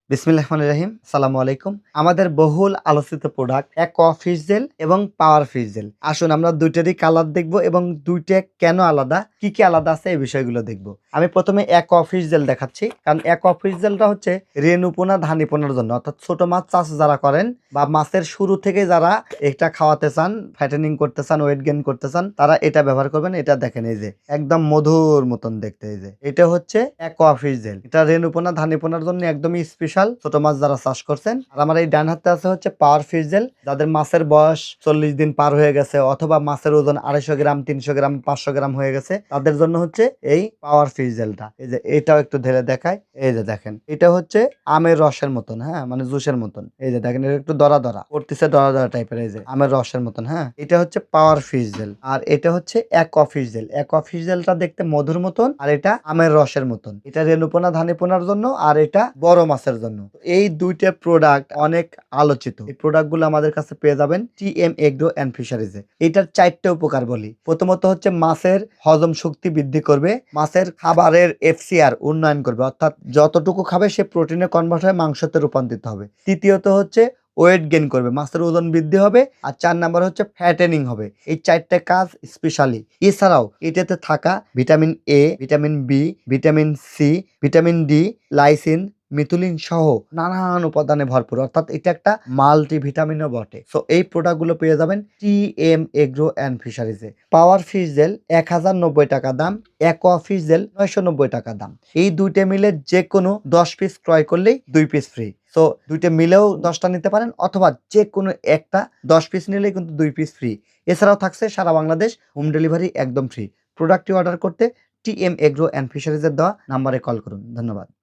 বিসমিল্লাহির রহমানির রহিম। আসসালামু আলাইকুম। আমাদের বহুল আলোচিত প্রোডাক্ট অ্যাকোয়া ফিশ জেল এবং পাওয়ার ফিশ জেল। আসুন আমরা দুইটারই কালার দেখব এবং দুইটা কেন আলাদা, কি কি আলাদা আছে এই বিষয়গুলো দেখব। আমি প্রথমে অ্যাকোয়া ফিশ জেল দেখাচ্ছি, কারণ অ্যাকোয়া ফিশ জেলটা হচ্ছে রেণুপোনা ধানীপোনার জন্য, অর্থাৎ ছোট মাছ চাষ যারা করেন বা মাছের শুরু থেকে যারা এটা খাওয়াতে চান, ফ্যাটেনিং করতে চান, ওয়েট গেইন করতে চান, তারা এটা ব্যবহার করবেন। এটা দেখেন এই যে একদম মধুর মতন দেখতে, এই যে এটা হচ্ছে অ্যাকোয়া ফিশ জেল। এটা রেণুপোনা ধানীপোনার জন্য একদমই স্পেশাল, ছোট মাছ যারা চাষ করছেন। আর আমার এই ডান হাতে আছে হচ্ছে পাওয়ার ফিশ জেল, যাদের মাছের বয়স 40 দিন পার হয়ে গেছে অথবা মাছের ওজন 250 গ্রাম, 300 গ্রাম, 500 গ্রাম হয়ে গেছে, তাদের জন্য হচ্ছে এই পাওয়ার ফিশ জেলটা। এই যে এটাও একটু ধরে দেখায়, এই যে দেখেন এটা হচ্ছে আমের রসের মতন, হ্যাঁ মানে জুসের মতন। এই যে দেখেন এটা একটু দরা দরা করতেছে, দরা দরা টাইপের, এই যে আমের রসের মতন। হ্যাঁ, এটা হচ্ছে পাওয়ার ফিশ জেল। আর এটা হচ্ছে aqua fish jail. Aqua fish জেলটা দেখতে মধুর মতন, আর এটা আমের রসের মতন। এটা রেণুপোনা ধানীপোনার জন্য, আর এটা বড় মাছের জন্য। এই দুইটা প্রোডাক্ট অনেক আলোচিত। এই প্রোডাক্ট গুলো আমাদের কাছে পেয়ে যাবেন টিএম এগ্রো এন্ড ফিশারিজে। এটার 4টা উপকার বলি। প্রথমত হচ্ছে মাছের হজম শক্তি বৃদ্ধি করবে, মাছের খাবারের এফসিআর উন্নয়ন করবে, অর্থাৎ যতটুকু খাবে সে প্রোটিনে কনভার্ট হয়ে মাংসতে রূপান্তরিত হবে। তৃতীয়ত হচ্ছে ওয়েট গেইন করবে, মাছের ওজন বৃদ্ধি হবে। আর 4 নাম্বার হচ্ছে ফ্যাটেনিং হবে। এই 4টা কাজ স্পেশালি। এছাড়াও এটাতে থাকা vitamin A, vitamin B, vitamin C, vitamin D, lysine, মিথুলিন সহ নানান উপাদানে ভরপুর, অর্থাৎ এটা একটা মাল্টি ভিটামিনও বটে। সো এই প্রোডাক্ট গুলো পেয়ে যাবেন টিএম এগ্রো এন্ড ফিশারিজে। পাওয়ার ফিশ জেল 1090 টাকা দাম, অ্যাকোয়া ফিশ জেল 990 টাকা দাম। এই দুইটা মিলে যে কোনো 10 পিস ক্রয় করলেই 2 পিস ফ্রি। সো দুইটা মিলেও 10টা নিতে পারেন, অথবা যে কোনো একটা 10 পিস নিলেই কিন্তু 2 পিস ফ্রি। এছাড়াও থাকছে সারা বাংলাদেশ হোম ডেলিভারি একদম ফ্রি। প্রোডাক্টটি অর্ডার করতে টিএম এগ্রো এন্ড ফিশারিজের দেওয়া নাম্বারে কল করুন। ধন্যবাদ।